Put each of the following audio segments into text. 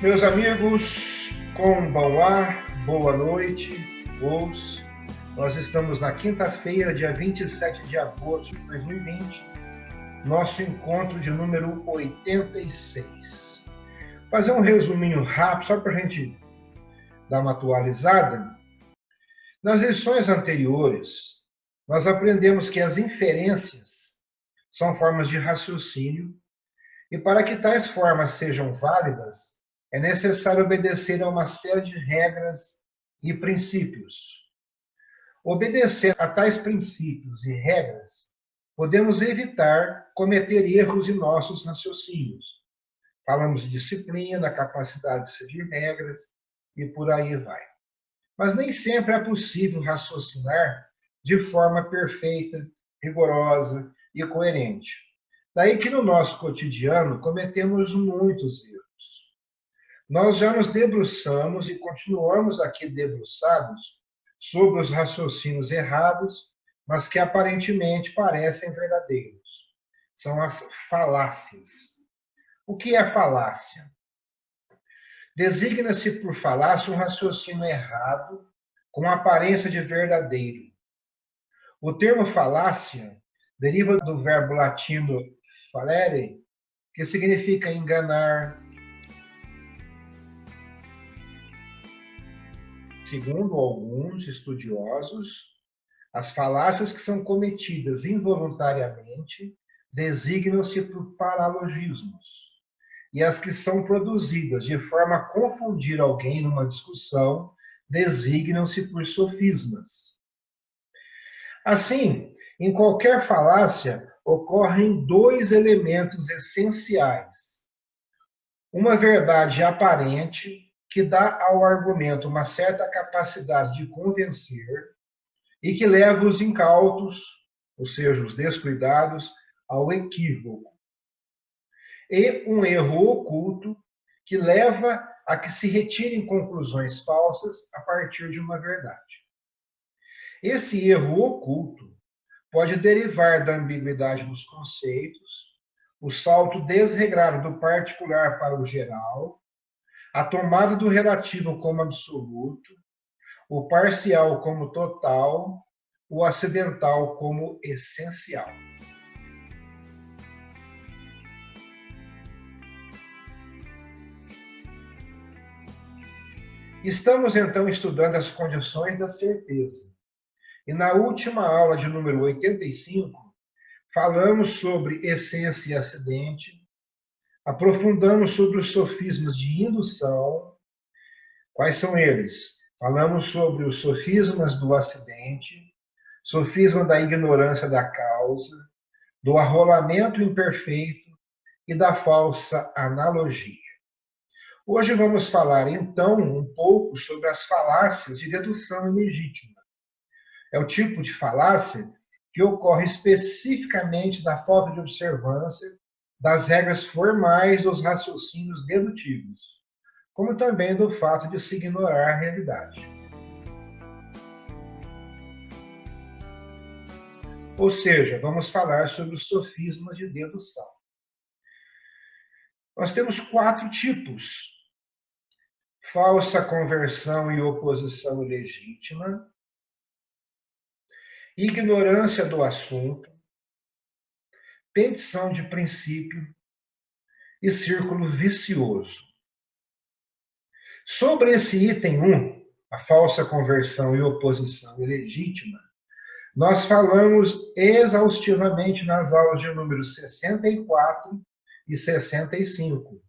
Meus amigos, konbanwa, boa noite, os. Nós estamos na quinta-feira, dia 27 de agosto de 2020, nosso encontro de número 86. Fazer um resuminho rápido, só para a gente dar uma atualizada. Nas lições anteriores, nós aprendemos que as inferências são formas de raciocínio e para que tais formas sejam válidas, é necessário obedecer a uma série de regras e princípios. Obedecendo a tais princípios e regras, podemos evitar cometer erros em nossos raciocínios. Falamos de disciplina, capacidade de seguir regras e por aí vai. Mas nem sempre é possível raciocinar de forma perfeita, rigorosa e coerente. Daí que no nosso cotidiano cometemos muitos erros. Nós já nos debruçamos e continuamos aqui debruçados sobre os raciocínios errados, mas que aparentemente parecem verdadeiros. São as falácias. O que é falácia? Designa-se por falácia um raciocínio errado com aparência de verdadeiro. O termo falácia deriva do verbo latino falere, que significa enganar. Segundo alguns estudiosos, as falácias que são cometidas involuntariamente designam-se por paralogismos, e as que são produzidas de forma a confundir alguém numa discussão designam-se por sofismas. Assim, em qualquer falácia ocorrem dois elementos essenciais: uma verdade aparente, que dá ao argumento uma certa capacidade de convencer e que leva os incautos, ou seja, os descuidados, ao equívoco. E um erro oculto, que leva a que se retirem conclusões falsas a partir de uma verdade. Esse erro oculto pode derivar da ambiguidade dos conceitos, o salto desregrado do particular para o geral, a tomada do relativo como absoluto, o parcial como total, o acidental como essencial. Estamos então estudando as condições da certeza. E na última aula de número 85, falamos sobre essência e acidente, aprofundamos sobre os sofismas de indução. Quais são eles? Falamos sobre os sofismas do acidente, sofisma da ignorância da causa, do arrolamento imperfeito e da falsa analogia. Hoje vamos falar, então, um pouco sobre as falácias de dedução ilegítima. É o tipo de falácia que ocorre especificamente da falta de observância das regras formais dos raciocínios dedutivos, como também do fato de se ignorar a realidade. Ou seja, vamos falar sobre os sofismas de dedução. Nós temos 4 tipos: falsa conversão e oposição ilegítima, ignorância do assunto, petição de princípio e círculo vicioso. Sobre esse item 1, a falsa conversão e oposição ilegítima, nós falamos exaustivamente nas aulas de número 64 e 65.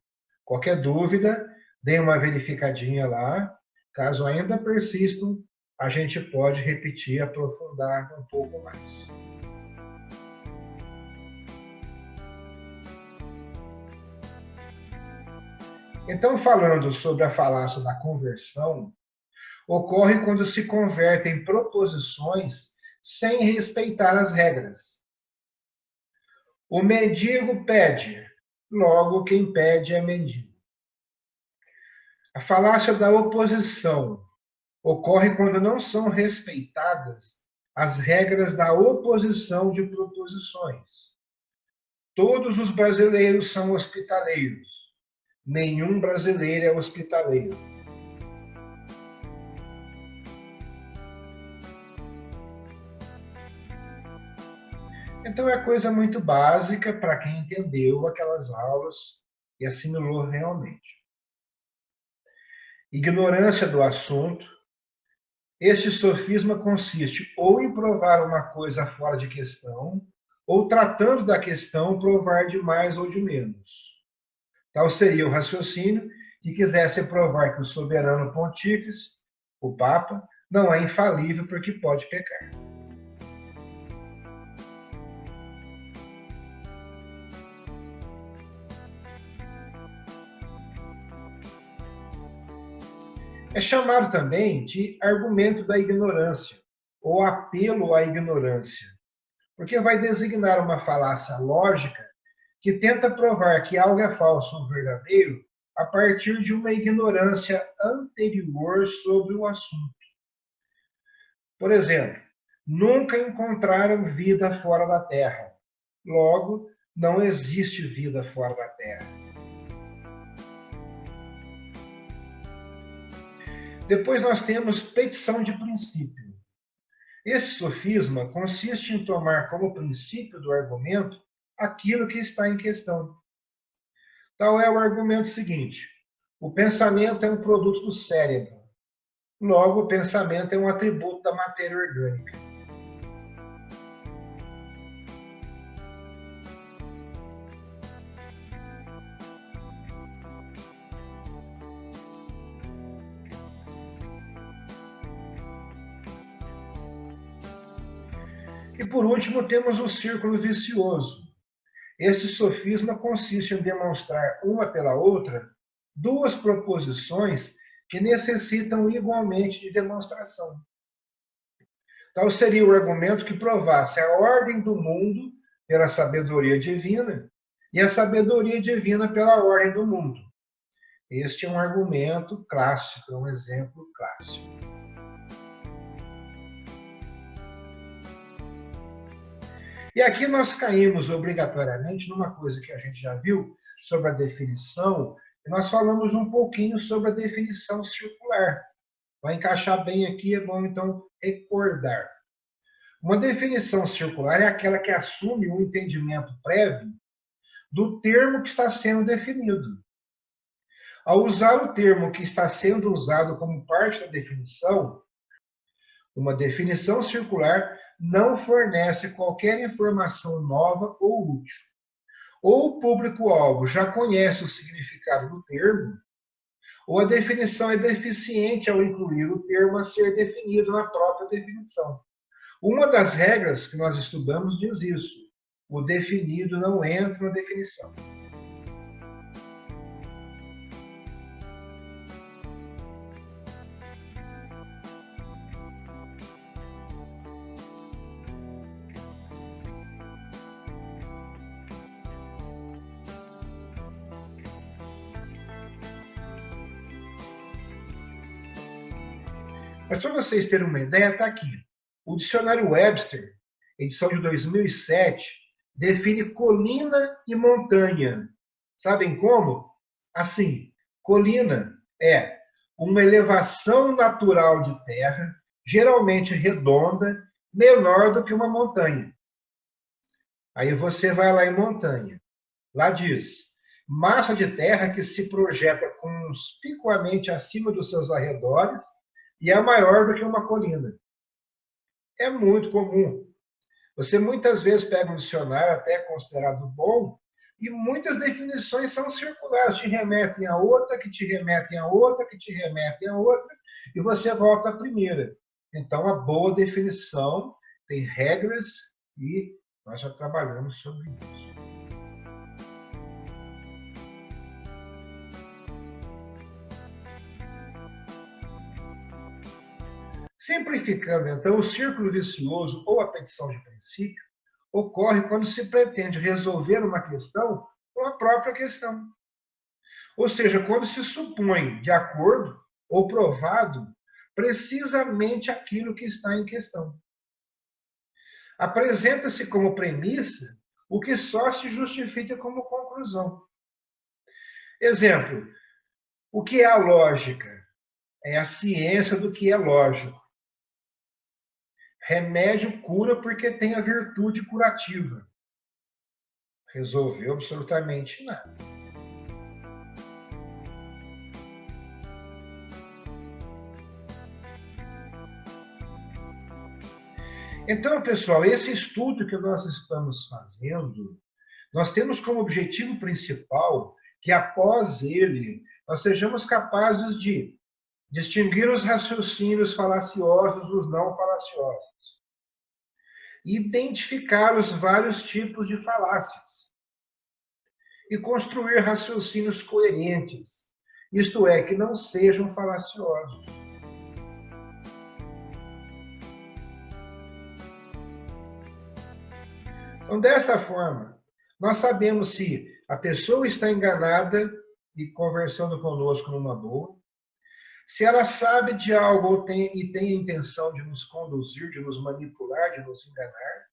Qualquer dúvida, dê uma verificadinha lá. Caso ainda persistam, a gente pode repetir, aprofundar um pouco mais. Então, falando sobre a falácia da conversão, ocorre quando se convertem proposições sem respeitar as regras. O mendigo pede, logo quem pede é mendigo. A falácia da oposição ocorre quando não são respeitadas as regras da oposição de proposições. Todos os brasileiros são hospitaleiros. nenhum brasileiro é hospitaleiro. Então é coisa muito básica para quem entendeu aquelas aulas e assimilou realmente. Ignorância do assunto. Este sofisma consiste ou em provar uma coisa fora de questão, ou tratando da questão, provar de mais ou de menos. Tal seria o raciocínio que quisesse provar que o soberano pontífice, o Papa, não é infalível porque pode pecar. É chamado também de argumento da ignorância, ou apelo à ignorância, porque vai designar uma falácia lógica que tenta provar que algo é falso ou verdadeiro a partir de uma ignorância anterior sobre o assunto. Por exemplo, nunca encontraram vida fora da Terra. Logo, não existe vida fora da Terra. Depois nós temos petição de princípio. Este sofisma consiste em tomar como princípio do argumento aquilo que está em questão. Tal é o argumento seguinte: o pensamento é um produto do cérebro. Logo, o pensamento é um atributo da matéria orgânica. E por último, temos o círculo vicioso. Este sofisma consiste em demonstrar uma pela outra duas proposições que necessitam igualmente de demonstração. Tal seria o argumento que provasse a ordem do mundo pela sabedoria divina e a sabedoria divina pela ordem do mundo. Este é um argumento clássico, é um exemplo clássico. E aqui nós caímos obrigatoriamente numa coisa que a gente já viu sobre a definição, e nós falamos um pouquinho sobre a definição circular. Vai encaixar bem aqui, é bom então recordar. Uma definição circular é aquela que assume um entendimento prévio do termo que está sendo definido. Ao usar o termo que está sendo usado como parte da definição, uma definição circular não fornece qualquer informação nova ou útil. Ou o público-alvo já conhece o significado do termo, ou a definição é deficiente ao incluir o termo a ser definido na própria definição. Uma das regras que nós estudamos diz isso: o definido não entra na definição. Mas para vocês terem uma ideia, está aqui. O dicionário Webster, edição de 2007, define colina e montanha. Sabem como? Assim, colina é uma elevação natural de terra, geralmente redonda, menor do que uma montanha. Aí você vai lá em montanha. Lá diz, massa de terra que se projeta conspicuamente acima dos seus arredores e é maior do que uma colina. É muito comum. Você muitas vezes pega um dicionário até considerado bom e muitas definições são circulares, te remetem a outra, que te remetem a outra, que te remetem a outra, e você volta à primeira. Então, a boa definição tem regras e nós já trabalhamos sobre isso. Simplificando, então, o círculo vicioso ou a petição de princípio ocorre quando se pretende resolver uma questão com a própria questão. Ou seja, quando se supõe de acordo ou provado precisamente aquilo que está em questão. Apresenta-se como premissa o que só se justifica como conclusão. Exemplo, o que é a lógica? É a ciência do que é lógico. Remédio cura porque tem a virtude curativa. Resolveu absolutamente nada. Então, pessoal, esse estudo que nós estamos fazendo, nós temos como objetivo principal que, após ele, nós sejamos capazes de distinguir os raciocínios falaciosos dos não falaciosos, identificar os vários tipos de falácias e construir raciocínios coerentes, isto é, que não sejam falaciosos. Então, dessa forma, nós sabemos se a pessoa está enganada e conversando conosco numa boa, se ela sabe de algo e tem a intenção de nos conduzir, de nos manipular, de nos enganar,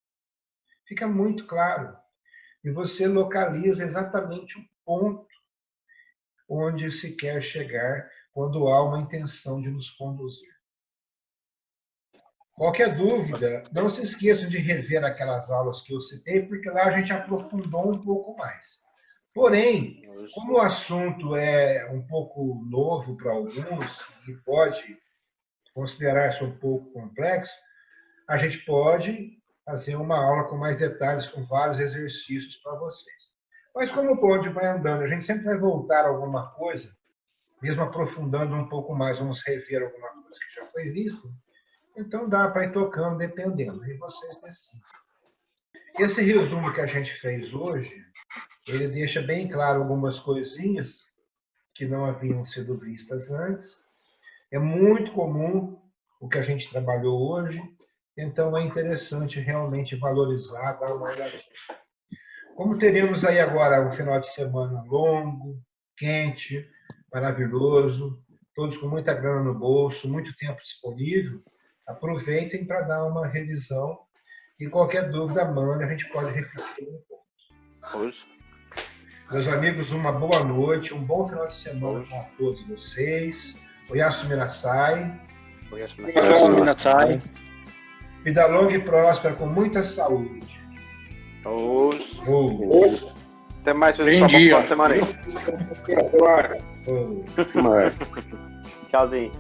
fica muito claro. E você localiza exatamente o ponto onde se quer chegar quando há uma intenção de nos conduzir. Qualquer dúvida, não se esqueçam de rever aquelas aulas que eu citei, porque lá a gente aprofundou um pouco mais. Porém, como o assunto é um pouco novo para alguns e pode considerar-se um pouco complexo, a gente pode fazer uma aula com mais detalhes, com vários exercícios para vocês. Mas como o bonde vai andando, a gente sempre vai voltar a alguma coisa, mesmo aprofundando um pouco mais, vamos rever alguma coisa que já foi vista, então dá para ir tocando, dependendo, e vocês decidem. Esse resumo que a gente fez hoje, ele deixa bem claro algumas coisinhas que não haviam sido vistas antes. É muito comum o que a gente trabalhou hoje, então é interessante realmente valorizar, dar uma olhadinha. Como teremos aí agora um final de semana longo, quente, maravilhoso, todos com muita grana no bolso, muito tempo disponível, aproveitem para dar uma revisão e qualquer dúvida, manda, a gente pode refletir um pouco. Hoje. Meus amigos, uma boa noite, um bom final de semana para todos vocês. Oyasu Minasai. Oyasu Minasai. Vida longa e próspera, com muita saúde. Hoje. Até mais, pessoal. Bom final de semana aí. Tchauzinho.